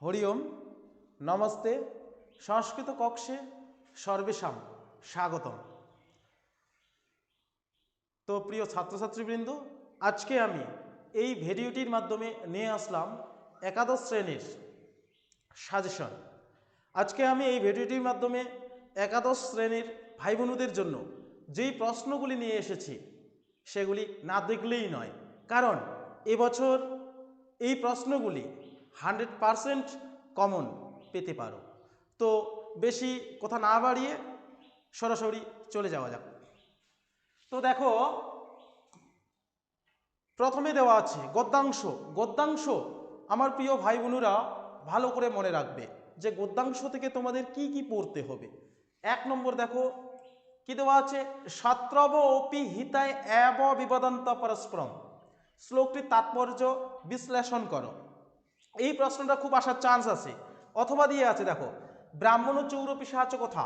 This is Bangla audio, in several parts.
হরি ওম, নমস্তে। সংস্কৃত কক্ষে সর্বেশাম স্বাগতম। তো প্রিয় ছাত্রছাত্রীবৃন্দ, আজকে আমি এই ভিডিওটির মাধ্যমে নিয়ে আসলাম একাদশ শ্রেণীর সাজেশন। আজকে আমি এই ভিডিওটির মাধ্যমে একাদশ শ্রেণীর ভাই বোনদের জন্য যেই প্রশ্নগুলি নিয়ে এসেছি সেগুলি না দেখলেই নয়, কারণ এবছর এই প্রশ্নগুলি 100% কমন পেতে পারো। তো বেশি কথা না বাড়িয়ে সরাসরি চলে যাওয়া যাক। তো দেখো, প্রথমে দেওয়া আছে গদ্যাংশ। গদ্যাংশ আমার প্রিয় ভাই বোনেরা ভালো করে মনে রাখবে যে গদ্যাংশ থেকে তোমাদের কি কি পড়তে হবে। 1 নম্বর দেখো কি দেওয়া আছে, সাত্রব অপি হিতায় এব বিবদন্ত পরস্পরম। শ্লোকটির তাৎপর্য বিশ্লেষণ করো। এই প্রশ্নটা খুব আসার চান্স আছে। অথবা দিয়ে আছে দেখো, ব্রাহ্মণ চৌর পিশাচ কথা,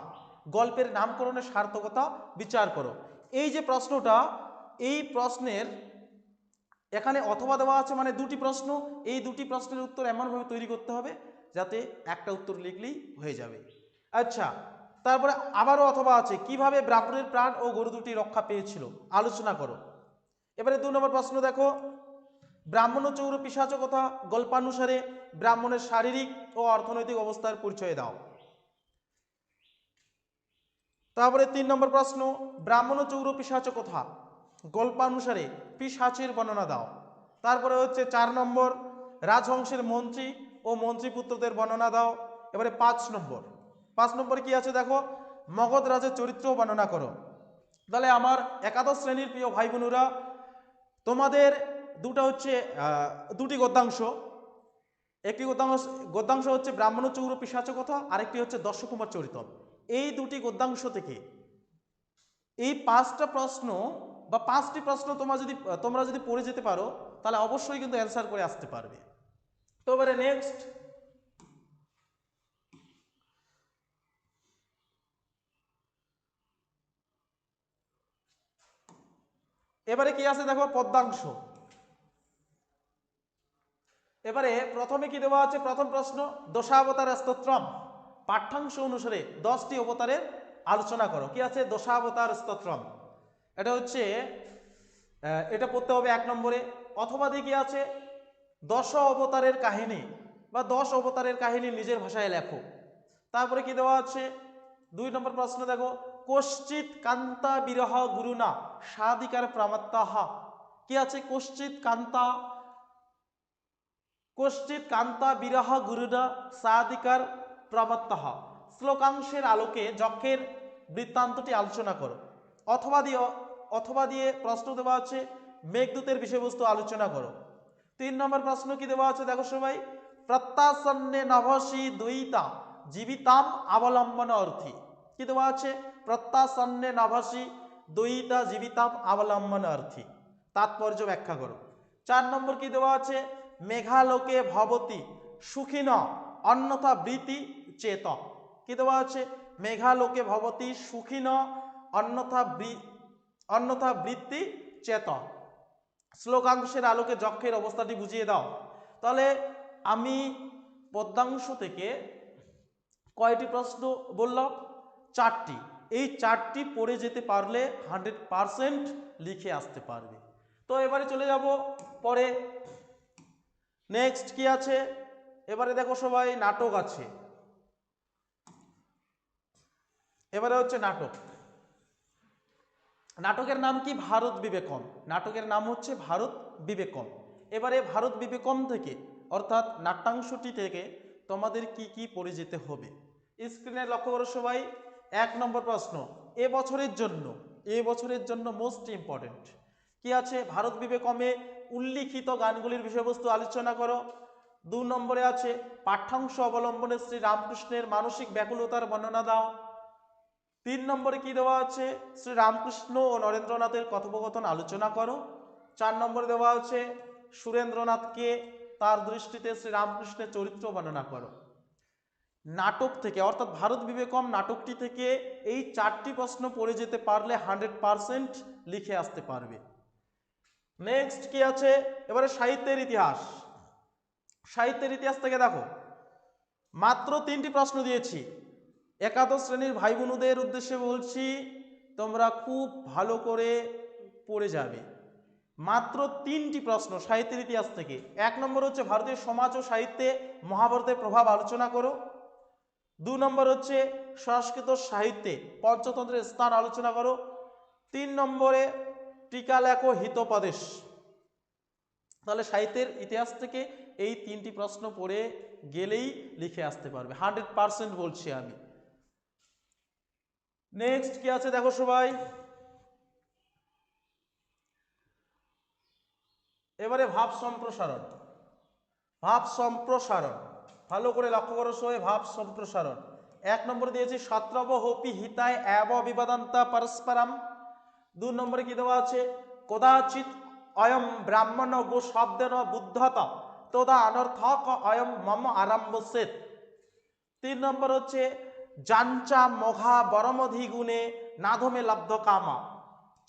গল্পের নামকরণের সার্থকতা বিচার করো। এই যে প্রশ্নটা, এই প্রশ্নের এখানে অথবা দেওয়া আছে, মানে দুটি প্রশ্ন। এই দুটি প্রশ্নের উত্তর এমনভাবে তৈরি করতে হবে যাতে একটা উত্তর লিখলেই হয়ে যাবে। আচ্ছা, তারপরে আবারও অথবা আছে, কিভাবে ব্রাহ্মণের প্রাণ ও গরু দুটি রক্ষা পেয়েছিল আলোচনা করো। এবারে 2 নম্বর প্রশ্ন দেখো, ব্রাহ্মণ ও চৌর পিশাচ কথা গল্পানুসারে ব্রাহ্মণের শারীরিক ও অর্থনৈতিক অবস্থার পরিচয় দাও। তারপরে 3 নম্বর প্রশ্ন, ব্রাহ্মণ ও চৌর পিশাচ কথা গল্পানুসারে পিশাচের বর্ণনা দাও। তারপরে হচ্ছে 4 নম্বর, রাজহংসের মন্ত্রী ও মন্ত্রীপুত্রদের বর্ণনা দাও। এবারে 5 নম্বর কি আছে দেখো, মগধ রাজের চরিত্র বর্ণনা করো। তাহলে আমার একাদশ শ্রেণীর প্রিয় ভাই বোনেরা, তোমাদের দুটি গদ্যাংশ। একটি গদ্যাংশ হচ্ছে ব্রাহ্মণ চৌর পিশাচ কথা, আরেকটি হচ্ছে দর্শকুমার চরিতম। এই দুটি গদ্যাংশ থেকে এই 5টা প্রশ্ন বা 5টি প্রশ্ন তোমরা যদি পড়ে যেতে পারো তাহলে অবশ্যই কিন্তু অ্যান্সার করে আসতে পারবে। তো এবারে নেক্সট, এবারে কি আছে দেখো, পদ্যাংশ। এবারে প্রথমে কি দেওয়া আছে, প্রথম প্রশ্ন, দশাবতার স্তোত্রম, পাঠ্যাংশ অনুসারে 10টি অবতারের আলোচনা করো। কি আছে, দশাবতার স্তোত্রম। এটা হচ্ছে এটা পড়তে হবে 1 নম্বরে। অথবা দিয়ে কি আছে, 10 অবতারের কাহিনী বা 10 অবতারের কাহিনী নিজের ভাষায় লেখো। তারপরে কি দেওয়া আছে, 2 নম্বর প্রশ্ন দেখো, কশ্চিৎ কান্তা বিরহ গুরুনা সাধিকার প্রামাত্যাহ। কি আছে, কশ্চিৎ কান্তা বিরহ গুরুনা সাধিকার প্রামাত্যাহ। শ্লোকাংশের আলোকে যক্ষের বৃত্তান্তটি আলোচনা করো। অথবা দিয়ে প্রশ্ন দেওয়া আছে, মেঘদূতের বিষয়বস্তু আলোচনা করো। 3 নম্বর প্রশ্ন কি দেওয়া আছে দেখো সবাই, প্রত্যাসন্নে নভসি দ্বৈতা জীবিতাম অবলম্বন অর্থী। কি দেওয়া আছে, প্রত্যাসন্নে নভসি দ্বৈতা জীবিতাম অবলম্বন অর্থী। তাৎপর্য ব্যাখ্যা করো। 4 নম্বর কি দেওয়া আছে, মেঘালোকে ভবতি সুখিন অন্যথা বৃত্তি চেত। কি দেওয়া আছে, মেঘালোকে ভবতি সুখিন অন্যথা বৃত্তি চেত। শ্লোকাংশের আলোকে যক্ষের অবস্থাটি বুঝিয়ে দাও। তাহলে আমি পদ্যাংশ থেকে কয়টি প্রশ্ন বললাম, 4টি। এই 4টি পড়ে যেতে পারলে 100% লিখে আসতে পারবে। তো এবারে চলে যাব পরে, নেক্সট কি আছে। এবারে দেখো সবাই, নাটক আছে। এবারে হচ্ছে নাটক। নাটকের নাম কি, ভারত বিবেকম। নাটকের নাম হচ্ছে ভারত বিবেকম। এবারে ভারত বিবেকম থেকে অর্থাৎ নাট্যাংশটি থেকে তোমাদের কি কি পড়ে যেতে হবে। স্ক্রিনে লক্ষ্য করো সবাই। 1 নম্বর প্রশ্ন, এবছরের জন্য মোস্ট ইম্পর্টেন্ট কি আছে, ভারত বিবেকমে উল্লিখিত গানগুলির বিষয়বস্তু আলোচনা করো। 2 নম্বরে আছে, পাঠ্যাংশ অবলম্বনে শ্রী রামকৃষ্ণের মানসিক ব্যাকুলতার বর্ণনা দাও। 3 নম্বরে কি দেওয়া আছে, শ্রী রামকৃষ্ণ ও নরেন্দ্রনাথের কথোপকথন আলোচনা করো। 4 নম্বরে দেওয়া আছে, সুরেন্দ্রনাথকে তার দৃষ্টিতে শ্রী রামকৃষ্ণের চরিত্র বর্ণনা করো। নাটক থেকে অর্থাৎ ভারত বিবেকম নাটকটি থেকে এই 4টি প্রশ্ন পড়ে যেতে পারলে 100% লিখে আসতে পারবে। নেক্সট কি আছে, এবারে সাহিত্যের ইতিহাস। সাহিত্যের ইতিহাস থেকে দেখো, মাত্র 3টি প্রশ্ন দিয়েছি। একাদশ শ্রেণীর ভাই বোনদের উদ্দেশ্যে বলছি, তোমরা খুব ভালো করে পড়ে যাবে। মাত্র 3টি প্রশ্ন সাহিত্যের ইতিহাস থেকে। 1 নম্বর হচ্ছে ভারতীয় সমাজ ও সাহিত্যে মহাভারতের প্রভাব আলোচনা করো। 2 নম্বর হচ্ছে সংস্কৃত সাহিত্যে পঞ্চতন্ত্রের স্থান আলোচনা করো। 3 নম্বরে টিকা লেখো হিতোপদেশ। তাহলে সাহিত্যের ইতিহাস থেকে এই 3টি প্রশ্ন পড়ে গেলেই লিখে আসতে পারবে, 100% বলছি আমি। নেক্সট কি আছে দেখো সবাই, এবারে ভাব সম্প্রসারণ। ভাব সম্প্রসারণ ভালো করে লক্ষ্য করো সবাই। ভাব সম্প্রসারণ 1 নম্বরে দিয়েছি সত্রব হোপি হিতায় এব বিবাদান্তা পরস্পরম। 2 নম্বরে কি দেওয়া আছে কদাচিৎ অয়ম ব্রাহ্মণ গো শব্দেন বুদ্ধত তদা অনর্থক অয়ম মম আরম্ভসেত। 3 নম্বর হচ্ছে জাঞ্চা মঘা বরমধি গুণে নাধমে লব্ধ কামা।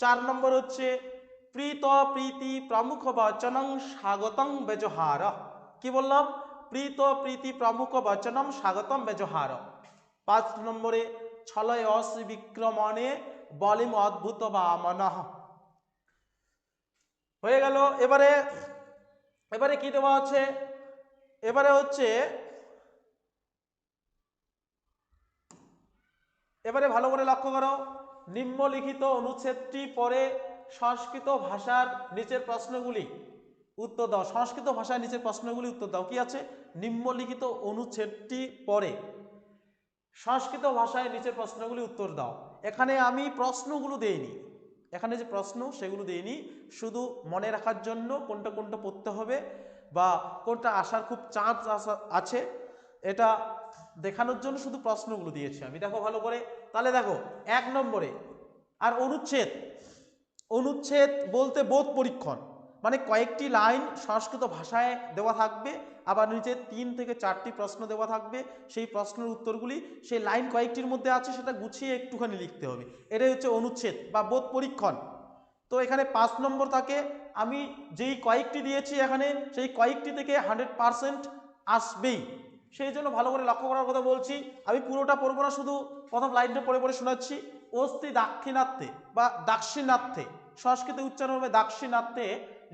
4 নম্বর হচ্ছে প্রীত প্রীতি প্রমুখ বচনং স্বাগতং ব্যজহার। কি বললাম, প্রীত প্রীতি প্রমুখ বচনম স্বাগতম ব্যজহার। 5 নম্বরে ছলয় অশ্রী বিক্রমণে বলিম অদ্ভুত বামনঃ। হয়ে গেল। এবারে কি দেওয়া আছে, এবারে হচ্ছে এবারে ভালো করে লক্ষ্য করো, নিম্নলিখিত অনুচ্ছেদটি পরে সংস্কৃত ভাষার নিচের প্রশ্নগুলি উত্তর দাও। সংস্কৃত ভাষার নিচের প্রশ্নগুলি উত্তর দাও। কি আছে, নিম্নলিখিত অনুচ্ছেদটি পরে সংস্কৃত ভাষায় নিচের প্রশ্নগুলি উত্তর দাও। এখানে আমি প্রশ্নগুলো দেইনি, এখানে যে প্রশ্ন সেগুলো দেইনি, শুধু মনে রাখার জন্য কোনটা কোনটা পড়তে হবে বা কোনটা আসার খুব চান্স আছে এটা দেখানোর জন্য শুধু প্রশ্নগুলো দিয়েছি আমি। দেখো ভালো করে, তাহলে দেখো 1 নম্বরে আর অনুচ্ছেদ বলতে বোধ পরীক্ষণ, মানে কয়েকটি লাইন সংস্কৃত ভাষায় দেওয়া থাকবে, আবার নিচে 3 থেকে 4টি প্রশ্ন দেওয়া থাকবে। সেই প্রশ্নের উত্তরগুলি সেই লাইন কয়েকটির মধ্যে আছে, সেটা গুছিয়ে একটুখানি লিখতে হবে। এটাই হচ্ছে অনুচ্ছেদ বা বোধ পরীক্ষণ। তো এখানে 5 নম্বর থাকে, আমি যেই কয়েকটি দিয়েছি এখানে সেই কয়েকটি থেকে 100% আসবেই। সেই জন্য ভালো করে লক্ষ্য করার কথা বলছি। আমি পুরোটা পড়বো না, শুধু প্রথম লাইনটা পড়ে পড়ে শোনাচ্ছি। অস্তি দাক্ষিণাত্যে বা দাক্ষিণাত্যে, সংস্কৃতে উচ্চারণ হবে দাক্ষিণাত্যে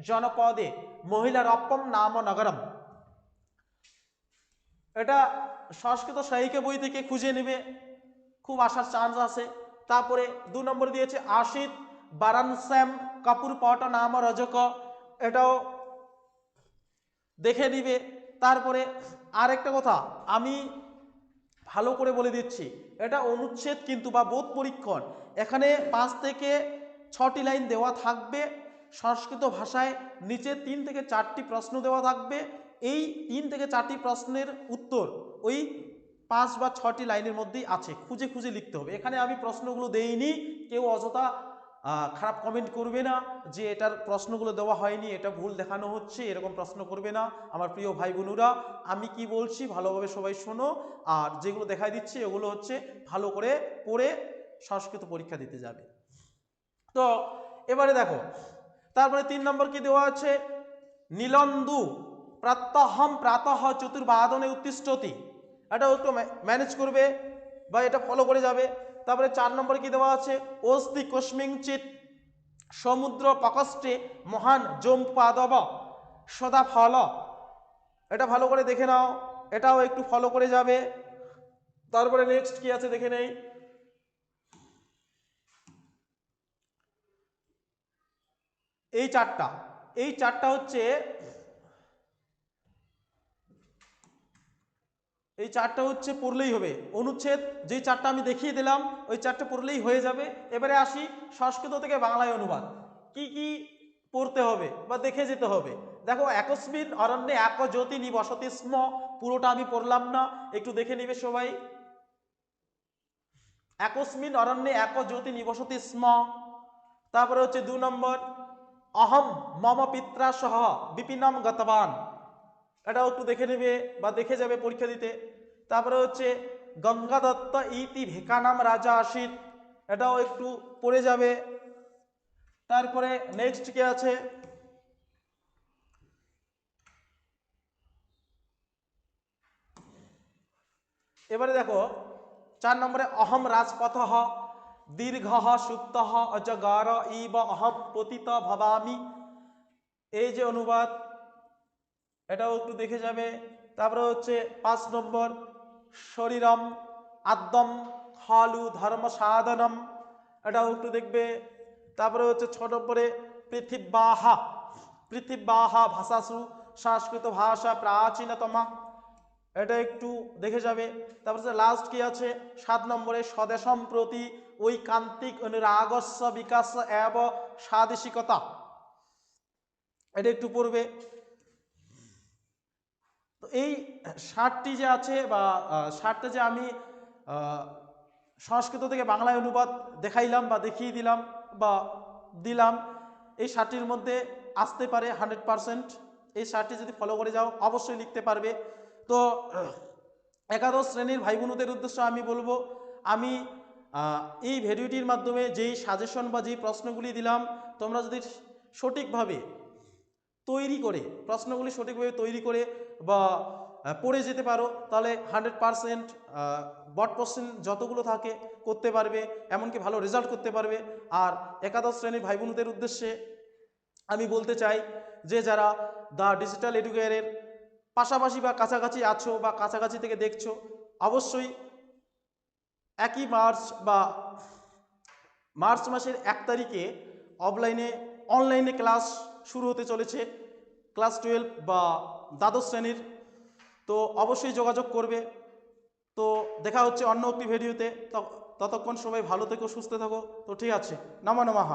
জনপদে মহিলারপ্পম নাম নগরম। এটা সংস্কৃত সাহিত্য বই থেকে খুঁজে নেবে, খুব আসার চান্স আছে। তারপরে 2 নম্বর দিয়েছে আশিত বারানস্যাম কাপুর পট নাম রজক, এটাও দেখে নিবে। তারপরে আরেকটা কথা আমি ভালো করে বলে দিচ্ছি, এটা অনুচ্ছেদ কিন্তু বা বোধ পরীক্ষণ। এখানে 5 থেকে 6টি লাইন দেওয়া থাকবে সংস্কৃত ভাষায়, নিচে 3 থেকে 4টি প্রশ্ন দেওয়া থাকবে। এই 3 থেকে 4টি প্রশ্নের উত্তর ওই 5 বা 6টি লাইনের মধ্যেই আছে, খুঁজে খুঁজে লিখতে হবে। এখানে আমি প্রশ্নগুলো দেইনি, কেউ অযথা খারাপ কমেন্ট করবে না যে এটার প্রশ্নগুলো দেওয়া হয়নি, এটা ভুল দেখানো হচ্ছে, এরকম প্রশ্ন করবে না আমার প্রিয় ভাই বোনেরা। আমি কি বলছি ভালোভাবে সবাই শোনো, আর যেগুলো দেখাই দিচ্ছি এগুলো হচ্ছে ভালো করে পড়ে সংস্কৃত পরীক্ষা দিতে যাবে। তো এবারে দেখো, তারপরে 3 নম্বর কি দেওয়া আছে, নীলন্দু প্রাতঃহম প্রাতঃ চতুর্বাদনে উত্তিষ্ঠতি। এটা একটু ম্যানেজ করবে বা এটা ফলো করে যাবে। তারপরে 4 নম্বরে কি দেওয়া আছে, অস্তি কস্মিংচিৎ সমুদ্র প্রকোষ্ঠে মহান জম্পাদব সদা ফল। এটা ভালো করে দেখে নাও, এটাও একটু ফলো করে যাবে। তারপরে নেক্সট কি আছে দেখে নেই, এই চারটা হচ্ছে এই 4টা হচ্ছে পড়লেই হবে। অনুচ্ছেদ যেই 4টা আমি দেখিয়ে দিলাম ওই 4টা পড়লেই হয়ে যাবে। এবারে আসি সংস্কৃত থেকে বাংলায় অনুবাদ কি কি পড়তে হবে বা দেখে যেতে হবে। দেখো, একস্মিন অরণ্যে এক জ্যোতি নিবসতি স্ম, পুরোটা আমি পড়লাম না, একটু দেখে নিবে সবাই। একস্মিন অরণ্যে এক জ্যোতি নিবসতি স্ম। তারপরে হচ্ছে 2 নম্বর, অহম মম পিত্রা সহ বিপিনম গতবান, এটাও একটু দেখে নেবে বা দেখে যাবে পরীক্ষা দিতে। তারপরে হচ্ছে গঙ্গা দত্ত ইতি ভেকানাম রাজা আসিত, এটাও একটু পড়ে যাবে। তারপরে নেক্সট কি আছে, এবারে দেখো 4 নম্বরে অহম রাজপথ দীর্ঘ সুপ্ত অজগার ইব অহম পতিত ভবামি, এই যে অনুবাদ এটাও একটু দেখে যাবে। তারপরে হচ্ছে 5 নম্বর শরীরম আদ্যম খালু ধর্ম সাধনম, এটাও একটু দেখবে। তারপরে হচ্ছে 6 নম্বরে পৃথিবাহা পৃথিবাহা ভাষাসু সংস্কৃত ভাষা প্রাচীনতমা, এটা একটু দেখে যাবে। তারপরে লাস্ট কি আছে 7 নম্বরে স্বদেশম প্রতি ঐকান্তিক অনুরাগস্য বিকাশ এব স্বাদেশিকতা, এটা একটু পড়বে। তো এই 60টি যে আছে বা 60টা যে আমি সংস্কৃত থেকে বাংলায় অনুবাদ দেখাইলাম বা দেখিয়ে দিলাম বা দিলাম, এই 60টির মধ্যে আসতে পারে 100%। এই 60টি যদি ফলো করে যাও অবশ্যই লিখতে পারবে। তো একাদশ শ্রেণীর ভাই বোনদের উদ্দেশ্যে আমি বলবো, আমি এই ভিডিওটির মাধ্যমে যেই সাজেশন বা যেই প্রশ্নগুলি দিলাম, তোমরা যদি সঠিকভাবে তৈরি করে প্রশ্নগুলি সঠিকভাবে তৈরি করে বা পড়ে যেতে পারো, তাহলে 100% বট কোশ্চেন যতগুলো থাকে করতে পারবে, এমনকি ভালো রেজাল্ট করতে পারবে। আর একাদশ শ্রেণীর ভাই বোনদের উদ্দেশ্যে আমি বলতে চাই যে যারা দ্য ডিজিটাল এডুকেয়ারের পাশাপাশি বা কাছাকাছি আছো বা কাছাকাছি থেকে দেখছো, অবশ্যই 1 মার্চ মাসের 1 তারিখে অনলাইনে ক্লাস শুরু হতে চলেছে, ক্লাস 12 বা দ্বাদশ শ্রেণীর। তো অবশ্যই যোগাযোগ করবে। তো দেখা হচ্ছে অন্য একটি ভিডিওতে। ততক্ষণ সবাই ভালো থেকো, সুস্থ থাকো। তো ঠিক আছে, নমো নমঃ।